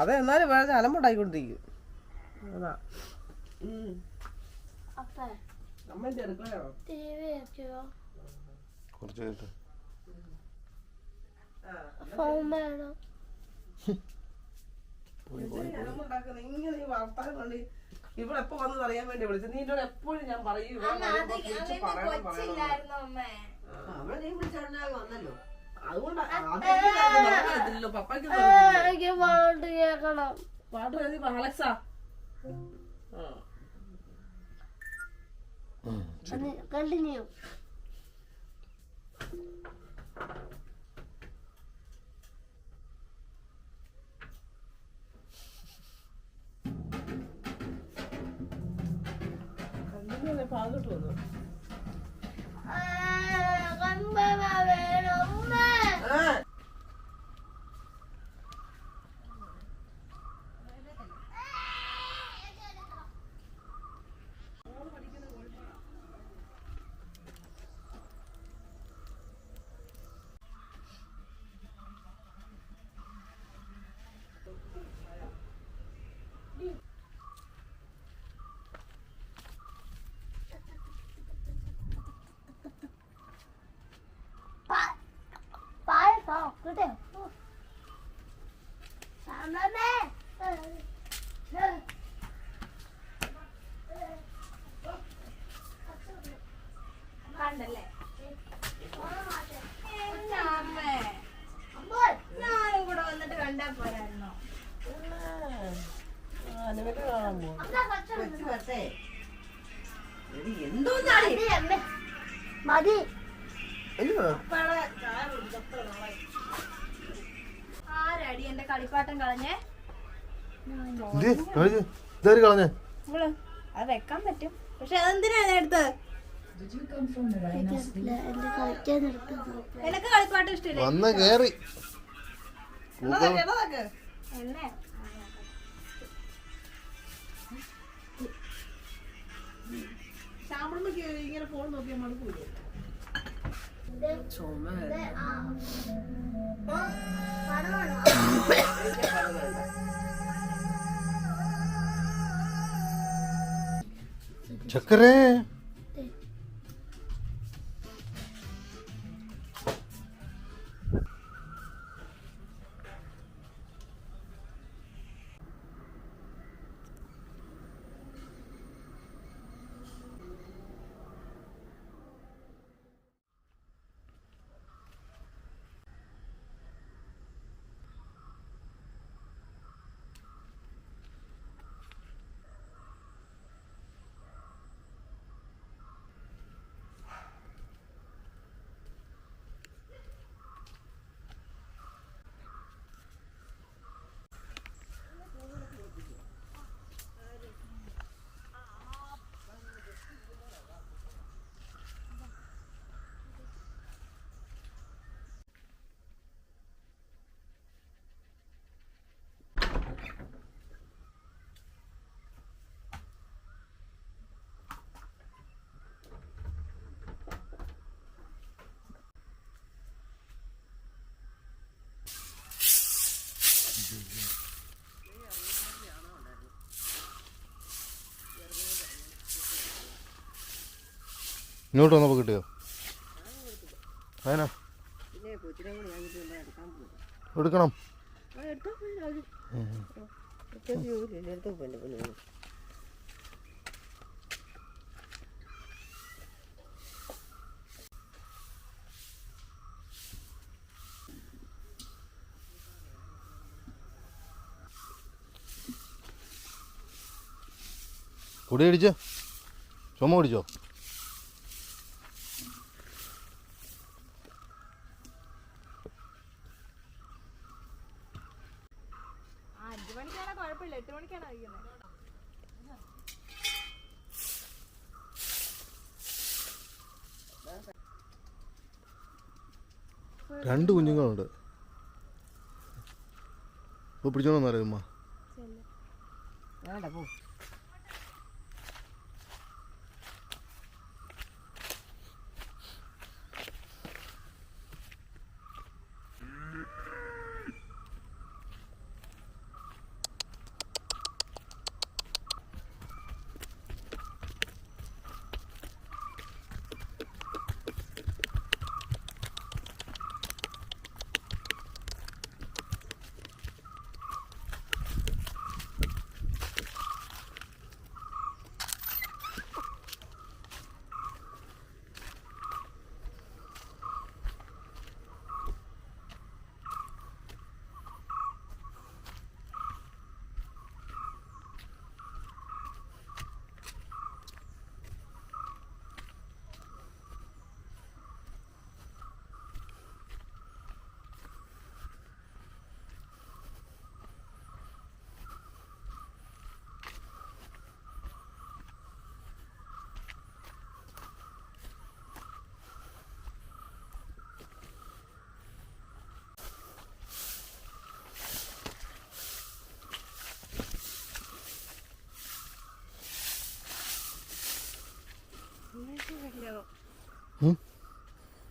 അതെ, എന്നാലും വേറെ അലമ്പുണ്ടായിക്കൊണ്ടിരിക്കും. അതാ ഇങ്ങനെ ഈ വർത്താനം കൊണ്ട് ഇവിടെ എപ്പോ വന്നത് അറിയാൻ വേണ്ടി വിളിച്ചു. നീ എന്നോട് എപ്പോഴും ഞാൻ പറയും വന്നല്ലോ. അതുകൊണ്ടല്ലോ പപ്പയ്ക്ക് പാട്ട് എഴുതി അലക്സാ കണ്ടിന്യൂ. പാകട്ട് വന്നു. കണ്ടല്ലേ ഞാനും കൂടെ വന്നിട്ട് കണ്ടാ പോരായിരുന്നോ? മതി. ആരടി എന്റെ കളിപ്പാട്ടം കളഞ്ഞേ? അത് വെക്കാൻ പറ്റും, പക്ഷെ അതെന്തിനാ എടുത്തത്? എനിക്ക് കളിപ്പാട്ടം ഇഷ്ടമില്ല. എന്നെ ഇങ്ങനെ ഫോൺ നോക്കിയാൽ മടുക്കൂലേ? ചക്കരേ ഇങ്ങോട്ട് വന്നപ്പോൾ കിട്ടിയോ? അതിനാ എടുക്കണം. കുടി അടിച്ചോ? ചുമ പിടിച്ചോ? രണ്ട് കുഞ്ഞുങ്ങളുണ്ട്. ഇപ്പോൾ പിടിച്ചോണമെന്നറിയാം ഉമ്മ.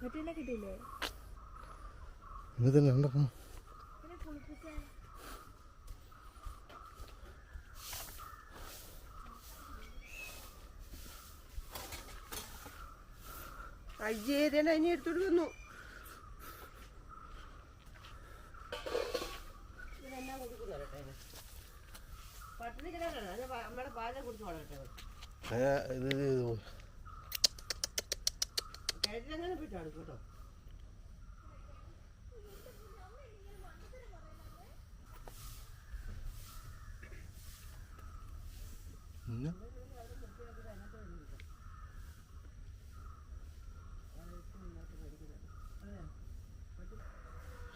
മറ്റേ കിട്ടിയില്ലേ ഇനി തന്നെ ഉണ്ടോ അയ്യേ ഇതന്നെ ഇനി എടുത്തോട്ട് വന്നു. പട്ടിണി കിടാനാണ് അമ്മയുടെ പാലിനെ കുറിച്ച് വളരട്ടെ. കയറ്റിലങ്ങനെ പോയിട്ടാണ് കേട്ടോ.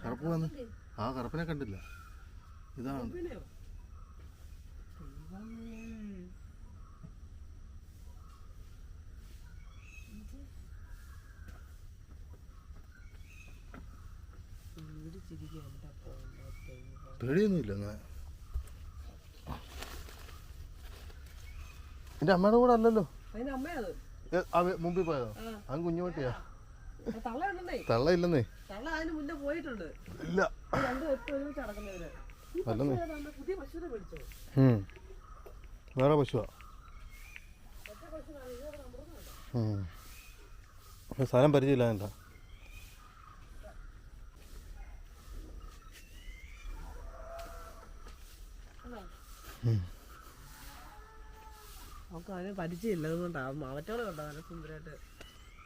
കറുപ്പ് വന്ന് ആ കറുപ്പിനെ കണ്ടില്ല. ഇതാണ് പേടിയൊന്നുമില്ല അങ്ങനെ. എന്റെ അമ്മയുടെ കൂടെ അല്ലല്ലോ. അതിന്റെ അമ്മയത് മുമ്പിൽ പോയതോ? അത് കുഞ്ഞുമട്ടിയാ. തള്ള ഇല്ലെന്നേ. തള്ള അതിന് മുന്നേ പോയിട്ടുണ്ട്. ഇല്ല രണ്ടും എപ്പോഴും ഒരുമിച്ച് നടക്കുന്നവര്. അല്ലെന്നേ. പുതിയ പശുവിനെ മേടിച്ചോ? വേറെ പശുവാ. സ്ഥലം പരിചയമില്ല എന്താ. നമുക്ക് അതിന് പരിചയമില്ല, അതുകൊണ്ടാണ് മറ്റോളെ കണ്ടോ നല്ല സുന്ദരമായിട്ട്.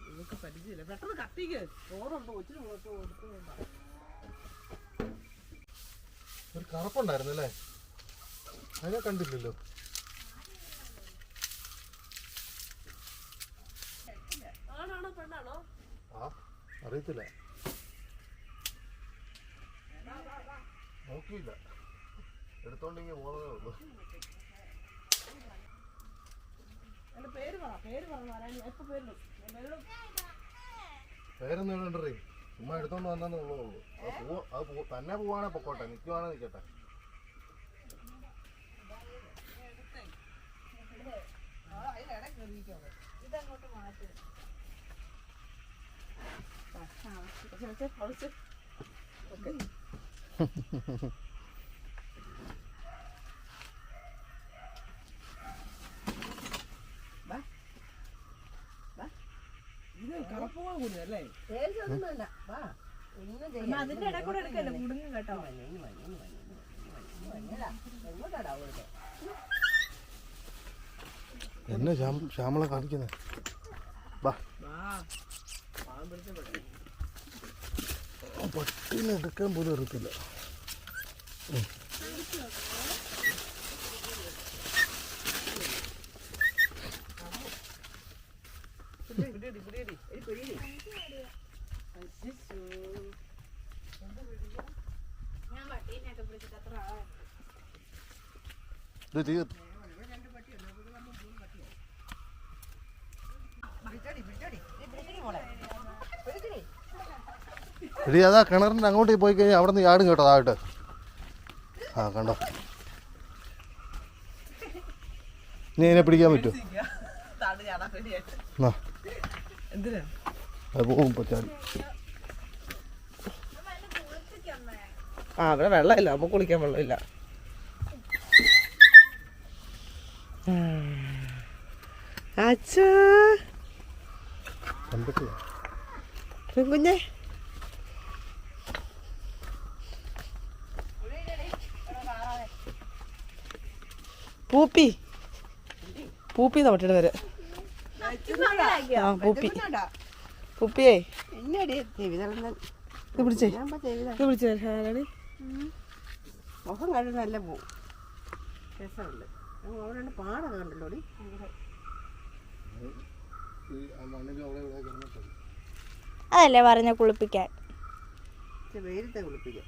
നമുക്ക് പരിചയമില്ല. പെട്ടെന്ന് കത്തിക്ക്. ചോറുണ്ടോ ഒത്തിരി കൊടുക്കുന്നുണ്ടോ? ഒരു കറുപ്പുണ്ടായിരുന്നു അല്ലേ? അതിനെ കണ്ടില്ലല്ലോ. ആണാണോ പെണ്ണാണോ? ആ അറിയത്തില്ല, നോക്കിയില്ല. എടുത്തോണ്ടെങ്കിൽ പോകുന്നതേ ഉള്ളൂ. എന്റെ പേര് പറ, പേര് പറഞ്ഞു. എപ്പോ പേരിടും? പേരൊന്നും ഇടണ്ടേ, ചുമ്മാ എടുത്തോണ്ട് വന്നേ ഉള്ളൂ. അത് തന്നെ പോവാണെ പൊക്കോട്ടെ, നിൽക്കുവാണെ നിൽക്കട്ടെ. ഇതങ്ങോട്ട് മാറ്റി. ഇത് കറപ്പുക കൂടിയല്ലേ? അതിന്റെ ഇടയിൽ കൂടെ എടുക്കല്ലേ കുടുങ്ങും കേട്ടോ. എന്നെ ശ്യാമള കാണിക്കുന്നേ. പട്ടിനെ എടുക്കാൻ പോലും അറിയത്തില്ല. ഞാൻ പട്ടീനെയൊക്കെ പിടിച്ചിട്ട് അത്ര ആളാണ്. ഇത് ചെയ്യ എടി, അതാ കിണറിൻ്റെ അങ്ങോട്ട് പോയി കഴിഞ്ഞാൽ അവിടെ നിന്ന് യാടും കേട്ടോ. അതായിട്ട് ആ കണ്ടോ. നീ അതിനെ പിടിക്കാൻ പറ്റുമോ? അത് പോകും പറ്റാടി. ആ അവിടെ വെള്ളമില്ല, അമ്മ കുളിക്കാൻ വെള്ളമില്ല. അച്ഛാ കുഞ്ഞേ, പൂപ്പി പൂപ്പി പട്ടിയുടെ പേര്. ആ പൂപ്പി. പൂപ്പിയേ ഇത് പിടിച്ചേ, ഇത് പിടിച്ചേ. മുഖം കണ്ടു നല്ല പോവും, രസമുണ്ട്. അവിടെ പാടൊക്കെ കണ്ടല്ലോടി. അതല്ലേ പറഞ്ഞ കുളിപ്പിക്കാൻ. വെയിലത്തെ കുളിപ്പിക്കാം.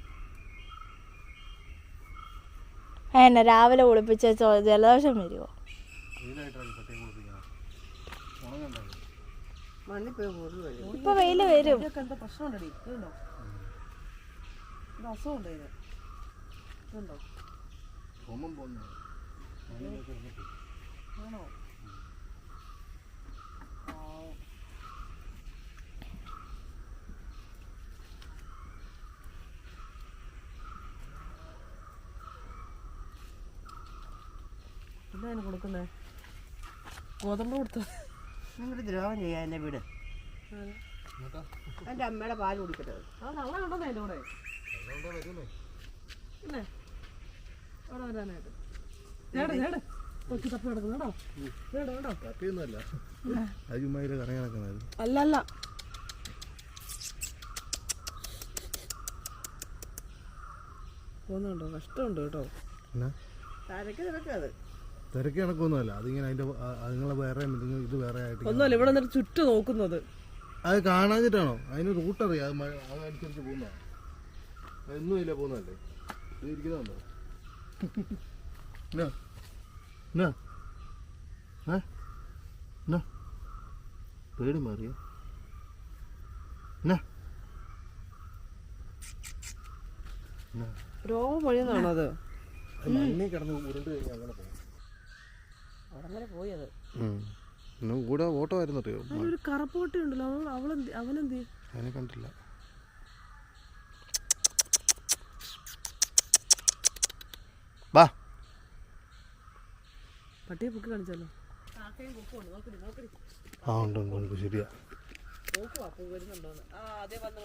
എന്നെ രാവിലെ കുളിപ്പിച്ച ജലദോഷം വരുമോ? മണ്ണിൽ പോയി മുറിവ് ഇപ്പൊ വെയില് വരും. എന്താ പ്രശ്നമുണ്ടടി? ഇതുണ്ടോ? ഇത് അസുഖമുണ്ടോ? ഇത് ഇതുണ്ടോ? ആണോ? ആ എന്നാ കൊടുക്കുന്നേ? ഗോതമ്പ് കൊടുത്ത നിങ്ങൾ ദ്രോഹം ചെയ്യാൻ എൻ്റെ വീട്. എൻ്റെ അമ്മയുടെ പാല് കുടിക്കരുത്. അത് നാളെ ഉണ്ടെന്നേ എൻ്റെ കൂടെ. പിന്നെ അവിടെ വരാനായിട്ട് കൊച്ചു തപ്പി കിടക്കുന്നു കേട്ടോ. തപ്പിയൊന്നുമല്ല, അജുമായില് കറങ്ങി നടക്കുന്നതായിരുന്നു. അല്ല അല്ല, പോകുന്നുണ്ടോ? കഷ്ടമുണ്ട് കേട്ടോ. തരക്ക് തിരക്ക് അത് തിരക്ക് കണക്കൊന്നുമല്ല, അതിങ്ങനെ അതിന്റെ അതുങ്ങളെ വേറെ ഇത് വേറെ ആയിട്ട് ഒന്നുമല്ല, ഇവിടെ നിന്നിട്ട് ചുറ്റും നോക്കുന്നത്. അത് കാണാഞ്ഞിട്ടാണോ? അതിന് റൂട്ട് അറിയാം, അതനുസരിച്ച് പോകുന്നതാണ്. ഒന്നുമില്ല, പോകുന്നതല്ലേ. ഇത് ഇരിക്കുന്നുണ്ടോ? പേടി മാറിയ രോഗം വഴിയെന്നാണോ അത്? മണ്ണിൽ കിടന്ന് ഉരുണ്ട് കഴിഞ്ഞാൽ അങ്ങനെ പോകും. അവിടെ വരെ പോയത് കൂടെ ഓട്ടോ ആയിരുന്നു അറിയോ? ഒരു കറപ്പോട്ടി ഉണ്ടല്ലോ, അവനെന്തി? അതിനെ കണ്ടില്ല. വാ, പട്ടിയെ പൊക്കി കാണിച്ചാലോ? ആ ഉണ്ട് ഉണ്ട് ഉണ്ട്, ശരിയാ. വരുന്നുണ്ടോന്ന്. ആ അതെ, വന്ന്.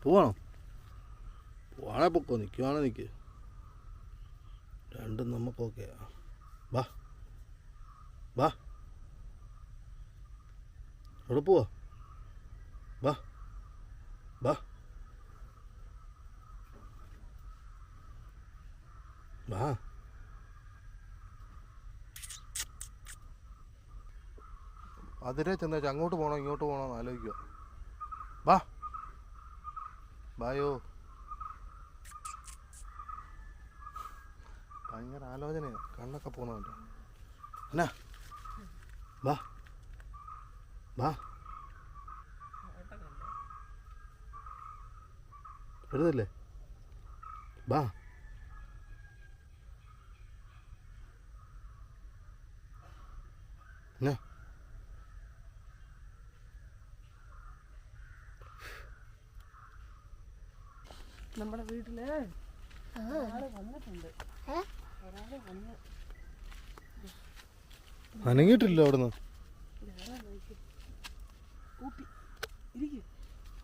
പോവാണോ? പോവാണെ പൊക്കോ, നിൽക്കുവാണെ നിൽക്ക്, രണ്ടും നമുക്കൊക്കെ. വാ വാ, എവിടെ പോവാ? വാ വാ വാ. അതിരെ ചെന്നേച്ച് അങ്ങോട്ട് പോകണോ ഇങ്ങോട്ട് പോകണോ എന്ന് ആലോചിക്കുക. വാ ബായോ, ഭയങ്കര ആലോചനയാണ്, കണ്ണൊക്കെ പോകുന്നുണ്ട്. എന്നാ വാ വാ, വെറുതല്ലേ, വാ. എന്നാ നമ്മുടെ വീട്ടില് ഒരാള് വന്നിട്ടുണ്ട്. അനങ്ങിയിട്ടില്ല അവിടുന്ന്.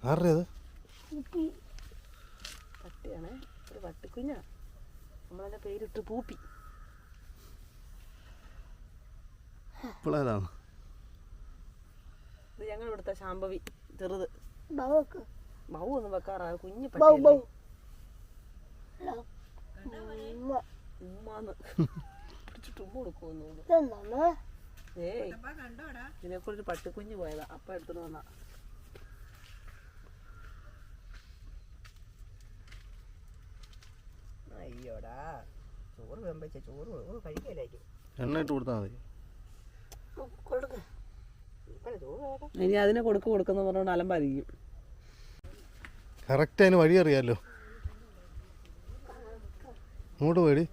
ആരുടെ അത്? പട്ടിയാണേ, ഒരു പട്ടിക്കുഞ്ഞാ. നമ്മളതിന്റെ പേരിട്ട് പൂപ്പി. ഇപ്പോഴേതാണ്? ഇത് ഞങ്ങൾ ഇവിടുത്തെ ശാംഭവി ചെറുത്. ബഹു ഒന്നും വെക്കാറാ, കുഞ്ഞു ഉമ്മാന്ന് പിടിച്ചിട്ട് ഉമ്മ കൊടുക്കുമെന്നു. ഏയ്, ഇതിനെക്കുറിച്ച് പട്ടിക്കുഞ്ഞ് പോയതാ, അപ്പ എടുത്തിട്ട് വന്നാ. അയ്യോടാ, ചോറ് വെമ്പച്ച ചോറ് കഴിക്കലായിരിക്കും. എണ്ണ ഇട്ട് കൊടുത്താൽ മതി. ഇനി അതിനെ കൊടുക്കുന്ന പറഞ്ഞോണ്ട് അലമ്പായിരിക്കും. കറക്റ്റ് അതിന് വഴി അറിയാമല്ലോ. അങ്ങോട്ട് പോയി.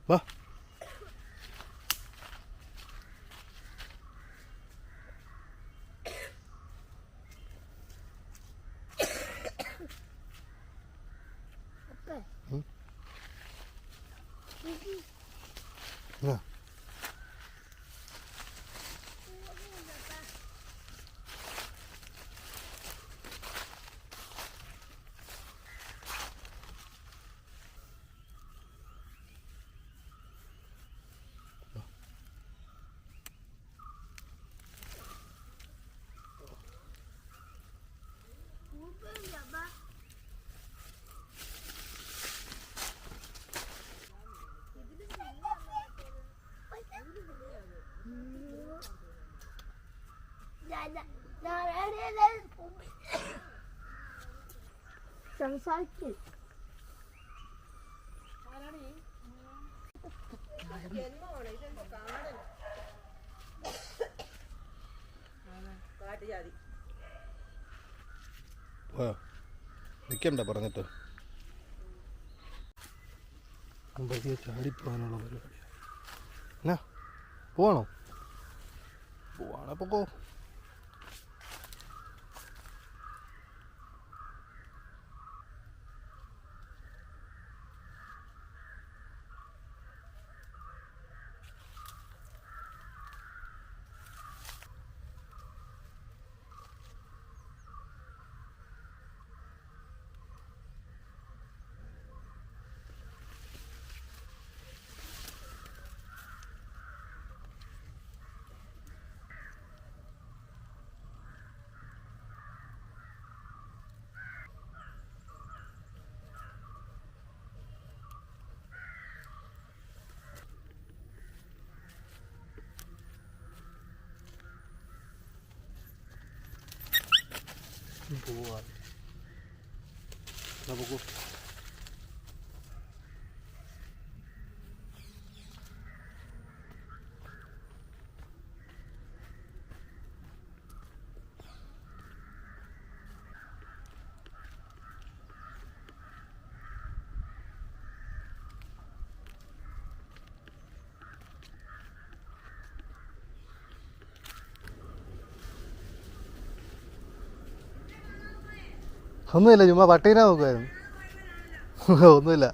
വാ സംസാരിക്കും. നിൽക്കണ്ട പറഞ്ഞിട്ട്. വലിയ ചാടിപ്പോകാനുള്ള പരിപാടിയാണ്. എന്നാ പോവാണോ? പോവാണോ പൊക്കോ. പോവാ പൊക്കോ. ഒന്നുമില്ല, ചുമ്മാ പട്ടീനെ നോക്കുമായിരുന്നു. ഒന്നുമില്ല.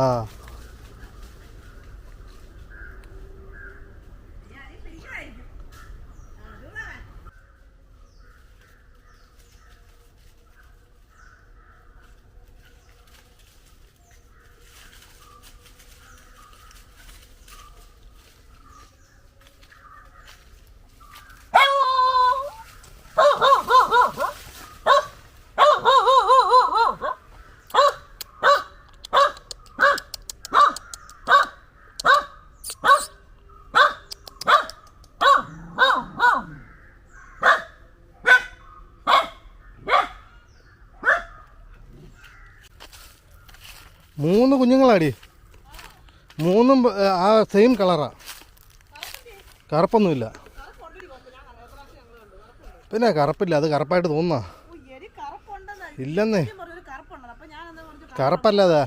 ആ മൂന്ന് കുഞ്ഞുങ്ങളാടി. മൂന്നും ആ സെയിം കളറാ, കറുപ്പൊന്നുമില്ല. പിന്നെ കറുപ്പില്ല, അത് കറുപ്പായിട്ട് തോന്നുന്നാ. ഇല്ലെന്നേ, കറുപ്പല്ലാതെ.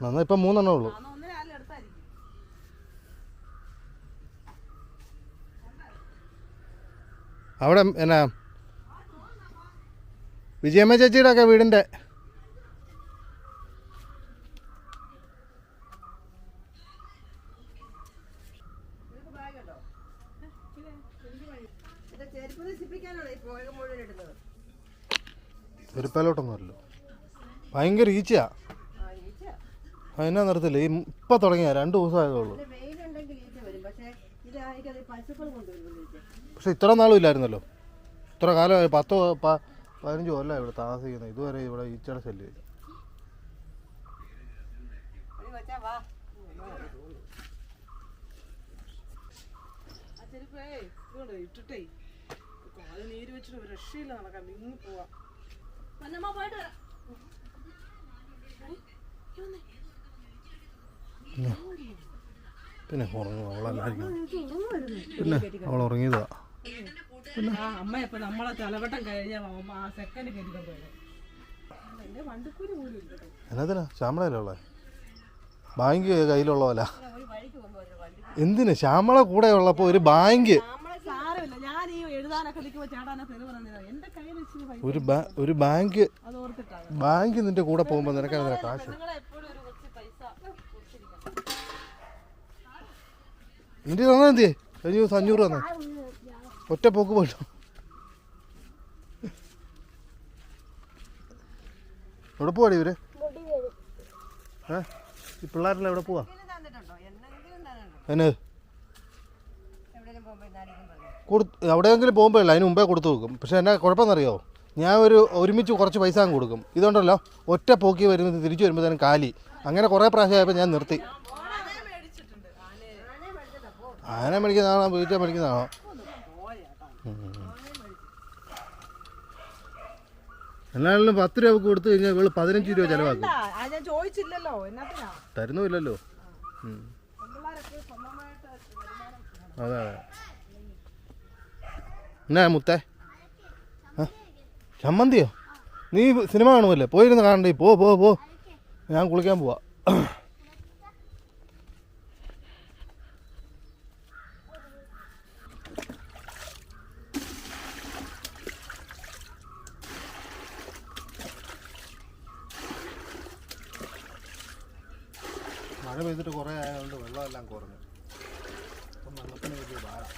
എന്നാ ഇപ്പം 3 എണ്ണേ ഉള്ളൂ. അവിടെ എന്നാ വിജയമ്മ ചേച്ചിയുടെ ഒക്കെ വീടിൻ്റെ ചെരുപ്പാലോട്ടൊന്നുമല്ലോ. ഭയങ്കര ഈച്ചയാ. അതിനാ നിർത്തില്ല. ഈ ഇപ്പം തുടങ്ങിയ 2 ദിവസമായതേ ഉള്ളൂ. പക്ഷെ ഇത്ര നാളും ഇല്ലായിരുന്നല്ലോ. ഇത്ര കാലമായി 10-15 കൊല്ലം ഇവിടെ താമസിക്കുന്നത്. ഇതുവരെ ഇവിടെ ഈച്ചയുടെ ശല്യമില്ല. ഇട്ടിട്ടേ നീര് വെച്ചിട്ട് ഒരു രക്ഷയില്ല നടക്കാൻ. നീങ്ങി പോവാ. പിന്നെ ഉറങ്ങും അവളല്ലായിരിക്കും. പിന്നെ അവൾ ഉറങ്ങിയതാ. അമ്മ ഇപ്പൊ നമ്മളെ തലവട്ടം കഴിഞ്ഞ സെക്കൻഡ് കയറ്റിക്കൊണ്ടു. വണ്ടിക്കൂലി പോലും ഇല്ല. എന്നതിനാ ശ്യാമളയല്ലേ ഉള്ളത്? ബാങ്ക് കയ്യിലുള്ള പോലെ. എന്തിന് ശ്യാമള കൂടെ ഉള്ളപ്പോൾ ഒരു ബാങ്ക്, ഒരു ബാങ്ക് നിന്റെ കൂടെ പോകുമ്പോ നിനക്കതിനാ കാശ്. നിന്റെ തന്നാ എന്തിയേ? കഴിഞ്ഞ ദിവസം 500 തന്നേ. ഒറ്റ പോക്ക് പോയിട്ടോ. എവിടെ പോവാടി ഇവര്? ഈ പിള്ളേരെല്ലാം എവിടെ പോവാ? എന്നെ എവിടെയെങ്കിലും പോകുമ്പോഴല്ല, അതിന് മുമ്പേ കൊടുത്തു വെക്കും. പക്ഷെ എന്നാ കുഴപ്പമെന്നറിയോ, ഞാൻ ഒരുമിച്ച് കുറച്ച് പൈസ അങ്ങ് കൊടുക്കും. ഇതുകൊണ്ടല്ലോ ഒറ്റ പോക്കി വരുന്നത് തിരിച്ചു വരുമ്പോഴത്തേനും കാലി. അങ്ങനെ കുറേ പ്രാവശ്യമായപ്പോൾ ഞാൻ നിർത്തി. ആന മേടിക്കുന്നതാണോ വീട്ടിൽ മേടിക്കുന്നതാണോ? എന്നാലും 10 രൂപ കൊടുത്തു കഴിഞ്ഞാൽ ഇവള് 15 രൂപ ചെലവാക്കും. തരുന്നുമില്ലല്ലോ. അതെ. എന്നാ മുത്തേ ആ ചമ്മന്തിയോ? നീ സിനിമ കാണുമല്ലേ? പോയിരുന്ന് കാണണ്ടേ? പോ പോ പോ, ഞാൻ കുളിക്കാൻ പോവാ. മഴ പെയ്തിട്ട് കുറേ ആയതുകൊണ്ട് വെള്ളമെല്ലാം കുറഞ്ഞു. അപ്പം വെള്ളത്തിന് വലിയ ഭാരം.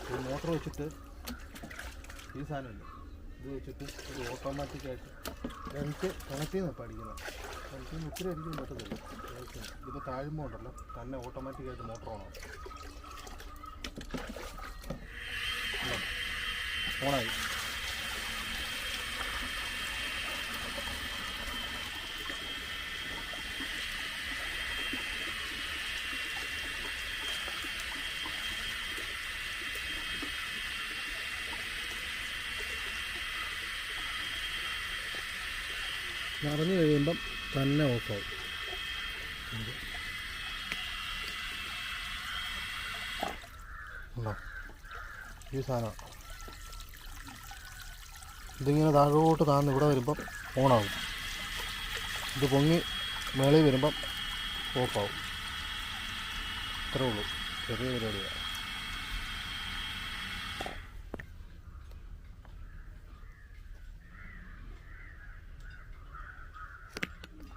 ഒരു മോട്ടർ വെച്ചിട്ട് ഈ സാധനമില്ല, ഇത് വെച്ചിട്ട് ഒരു ഓട്ടോമാറ്റിക്കായിട്ട് എനിക്ക് കിണറ്റിൽ നിന്ന് പഠിക്കുന്നത്. കിണറ്റിൽ നിന്ന് ഒത്തിരി അടിക്കാൻ പറ്റത്തില്ല. ഇതിപ്പോൾ താഴുമ്പോൾ ഉണ്ടല്ലോ തന്നെ ഓട്ടോമാറ്റിക്കായിട്ട് മോട്ടർ ഓണായി. നിറഞ്ഞു കഴിയുമ്പം തന്നെ ഓഫാവും. ഈ സാധനം ഇതിങ്ങനെ താഴോട്ട് താന്ന് ഇവിടെ വരുമ്പം ഓണാവും. ഇത് പൊങ്ങി മേളിൽ വരുമ്പം ഓഫാവും. ഇത്രേ ഉള്ളൂ, ചെറിയ പരിപാടിയാണ്.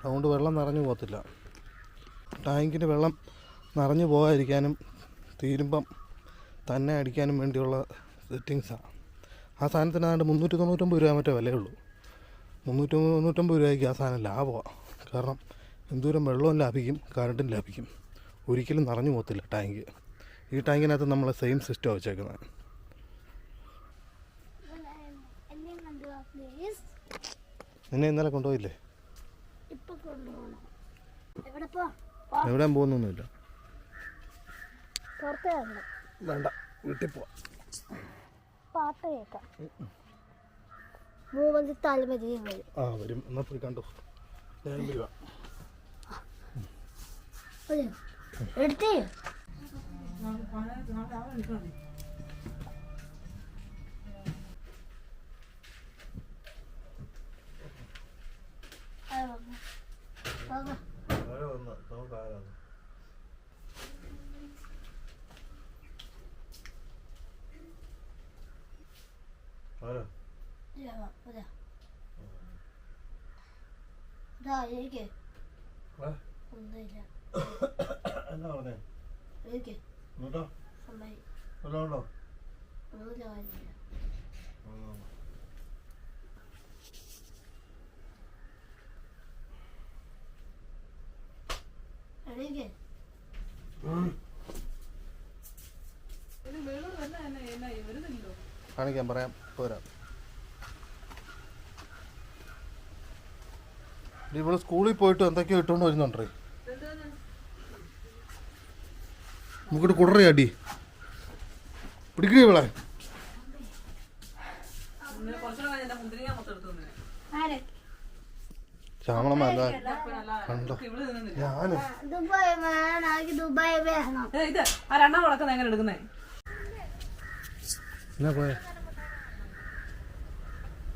അതുകൊണ്ട് വെള്ളം നിറഞ്ഞു പോകത്തില്ല. ടാങ്കിന് വെള്ളം നിറഞ്ഞു പോകാതിരിക്കാനും തീരുമ്പം തന്നെ അടിക്കാനും വേണ്ടിയുള്ള സെറ്റിങ്സാണ്. ആ സാധനത്തിന് ഏതാണ്ട് 399 രൂപ മറ്റേ വിലയുള്ളൂ. 399 രൂപയ്ക്ക് ആ സാധനം ലാഭമാണ്. കാരണം എന്തോരം വെള്ളവും ലാഭിക്കും, കറണ്ടും ലാഭിക്കും. ഒരിക്കലും നിറഞ്ഞു പോകത്തില്ല ടാങ്ക്. ഈ ടാങ്കിനകത്ത് നമ്മൾ സെയിം സിസ്റ്റം വെച്ചേക്കുന്നത്. എന്നെ ഇന്നലെ കൊണ്ടുപോയില്ലേ? എവിടെയും പോകുന്നൊന്നുമില്ല. വേണ്ട, വീട്ടിൽ പോവാം. പാട്ട് കേൾക്കാം. മൂവന്തി താല്പര്യം വരും. ആ വരും, എന്നാൽ പോയി കണ്ടു. ഞാൻ വരുവാ. എടുത്തേ എന്നാ പറഞ്ഞേ? എന്നിട്ടോ വല്ലതും ഉണ്ടോ? കാണിക്കാൻ പറയാം, പോരാ. ഇവിടെ സ്കൂളിൽ പോയിട്ട് എന്തൊക്കെയോ ഇട്ടുകൊണ്ട് വരുന്നുണ്ടേ. നമുക്കിട്ട് കുടറിയാടി പിടിക്കണേ ഇവിടെ. ശ്യാമളമല്ല കണ്ടോ? ഞാന് എന്നാ പോയ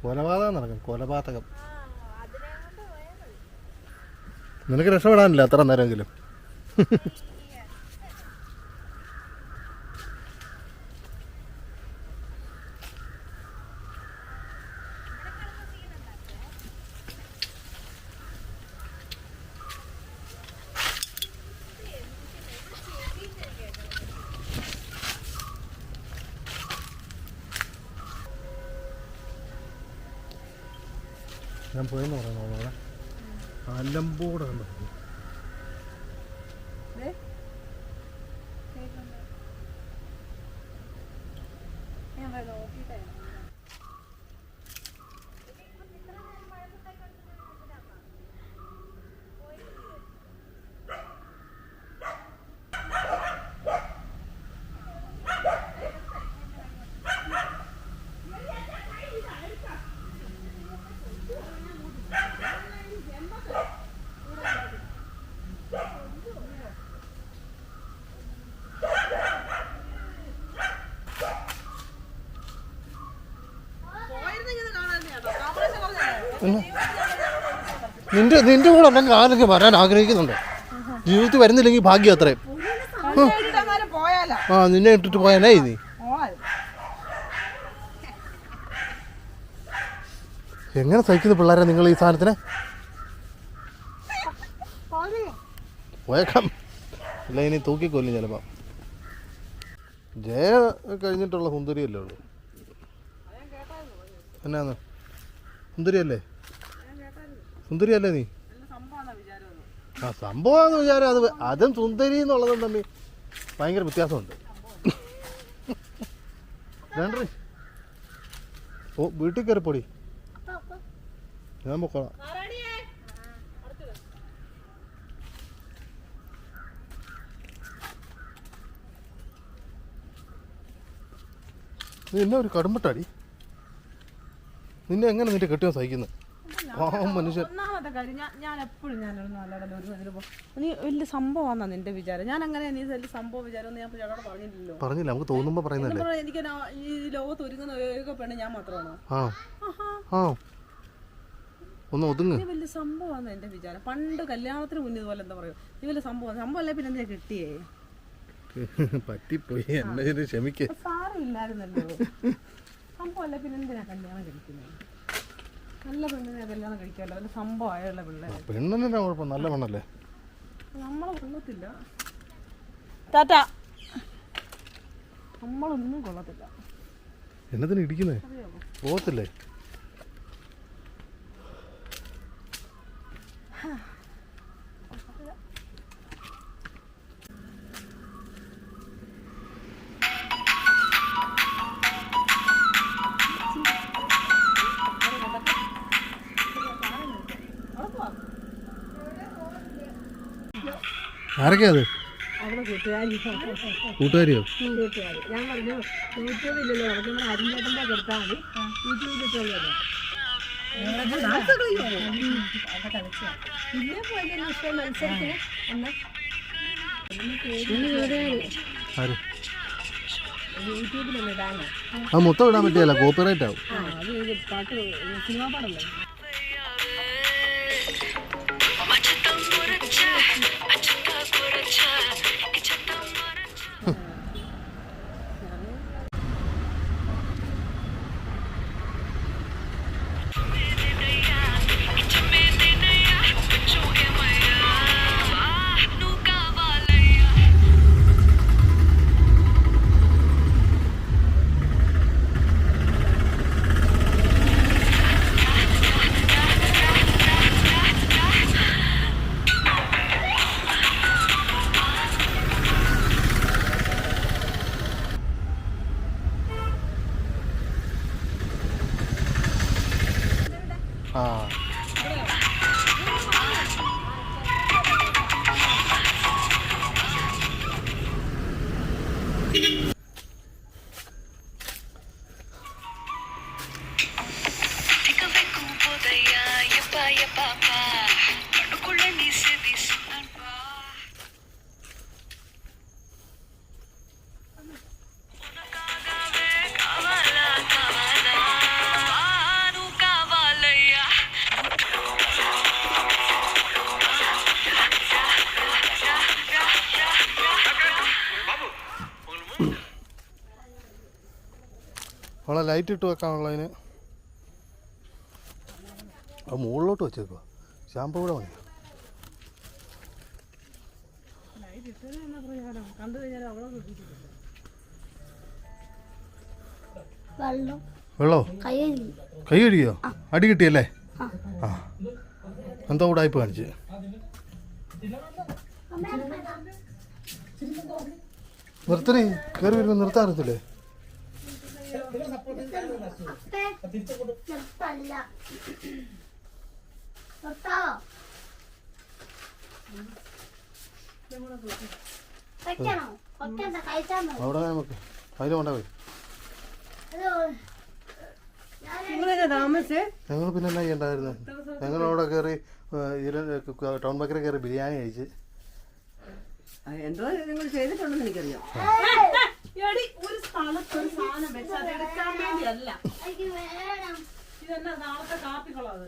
കൊലപാതകം നടക്കും, കൊലപാതകം. നിനക്ക് രക്ഷപ്പെടാനില്ല അത്ര നേരമെങ്കിലും. ഞാൻ പോയെന്ന് പറയുന്നു അവിടെ അലമ്പോടെ കണ്ടു. നിന്റെ കൂടെ ഉണ്ടെങ്കിൽ ആരൊക്കെ വരാൻ ആഗ്രഹിക്കുന്നുണ്ട്. ജീവിതത്തിൽ വരുന്നില്ലെങ്കിൽ ഭാഗ്യം അത്രയും. പോയാലോ ആ നിന്നെ ഇട്ടിട്ട് പോയാനേ നീ. എങ്ങനെ സഹിക്കുന്നു പിള്ളേരെ നിങ്ങൾ ഈ സാധനത്തിന്? പോയേക്കാം, ഇല്ല ഇനി തൂക്കിക്കൊല്ലും ചിലപ്പോൾ. ജയ കഴിഞ്ഞിട്ടുള്ള സുന്ദരിയല്ലേ ഉള്ളൂ. എന്നാന്ന് സുന്ദരിയല്ലേ? സുന്ദരിയല്ലേ നീ? ആ സംഭവമാണെന്ന് വിചാരം. അതും സുന്ദരി എന്നുള്ളതും തമ്മിൽ ഭയങ്കര വ്യത്യാസമുണ്ട്. ഓ വീട്ടിൽ കയറി പൊടി, ഞാൻ പൊക്കോളാം. നീ എന്നെ ഒരു കടുമ്പട്ടാടി. നിന്നെ എങ്ങനെ നിന്റെ കെട്ടിയാൻ സഹിക്കുന്നത്? മനുഷ്യൻ. ഒന്നാമത്തെ കാര്യം ഞാൻ എപ്പോഴും നീ വലിയ സംഭവമാണെന്നാ നിന്റെ വിചാരം. ഞാൻ അങ്ങനെ നീ വലിയ സംഭവം വിചാരം ഞാൻ ചേട്ടനോട് പറഞ്ഞില്ലല്ലോ. പറഞ്ഞില്ല, നമുക്ക് തോന്നുമ്പോ പറയുന്നല്ലേ. എനിക്ക് ഈ ലോകത്ത് ഒരുങ്ങുന്ന ഏക പെണ്ണ് ഞാൻ മാത്രമാണോ? ആ ഒന്ന് ഒതുങ്ങ്. നീ വലിയ സംഭവമാണെന്ന് എന്റെ വിചാരം. പണ്ട് കല്യാണത്തിന് മുന്നേ ഇതുപോലെ എന്താ പറയുക, നീ വലിയ സംഭവം അല്ലേ. പിന്നെ എന്തിനാ കിട്ടിയേ? പറ്റിപ്പോയി, എന്നെ ക്ഷമിക്കേ. സാരമില്ലായിരുന്നല്ലോ. സംഭവം അല്ലേ, പിന്നെ എന്തിനാ കല്യാണം കഴിക്കുന്നത്? നല്ല പെണ്ണിനെ കല്യാണം കഴിക്കാമല്ലോ. അതിന് സംഭവമായുള്ള പിള്ളേർ. പെണ്ണിനെ കുഴപ്പം, നല്ല പെണ്ണല്ലേ. നമ്മളെ കൊള്ളത്തില്ല ടാറ്റ, നമ്മളൊന്നും കൊള്ളത്തില്ല. എന്നതിന് ഇടിക്കുന്നേ? പോകത്തില്ലേ? ആരൊക്കെയാ അത്? കൂട്ടുകാരിയോ? ഞാൻ പറഞ്ഞു യൂട്യൂബില്ലല്ലോ, നമുക്ക് നമ്മൾ അരിഞ്ഞേട്ടൻ്റെ എടുത്താൽ മതി. യൂട്യൂബിലിട്ടുള്ളതല്ലോ. യൂട്യൂബിലല്ലേ ഇടാനോ? ആ മൊത്തം ഇടാൻ പറ്റിയല്ല, കോപ്പിറൈറ്റ് ആവും. അത് പാട്ട് സിനിമ പാടല്ലേ. ആ അവളെ ലൈറ്റ് ഇട്ട് വെക്കാനുള്ളതിന് അത് മുകളിലോട്ട് വെച്ചേക്കുക. ഷാമ്പൂ കൂടെ മതി. വെള്ളോ? കൈ കഴുകിയോ? അടി കിട്ടിയല്ലേ? ആ എന്തോ കൂടെ ആയിപ്പ് കാണിച്ച്. നിർത്തണേ, കയറി വരുമ്പോൾ നിർത്താറത്തില്ലേ? അവിടെ നമുക്ക് അതിന് കൊണ്ടുപോയി. ഞങ്ങൾ പിന്നെ എന്നാ ചെയ്യണ്ടായിരുന്നു? ഞങ്ങളവിടെ കയറി ടൗൺ ബേക്കറി കയറി ബിരിയാണി കഴിച്ച്. എന്തോ നിങ്ങൾ ചെയ്തിട്ടുണ്ടെന്ന് എനിക്കറിയാം. ഒരു സ്ഥലത്ത് ഒരു സാധനം വെച്ചാൽ എടുക്കാൻ വേണ്ടിയല്ല. ഇതെന്നാ നാളത്തെ കാപ്പിക്കുള്ളത്?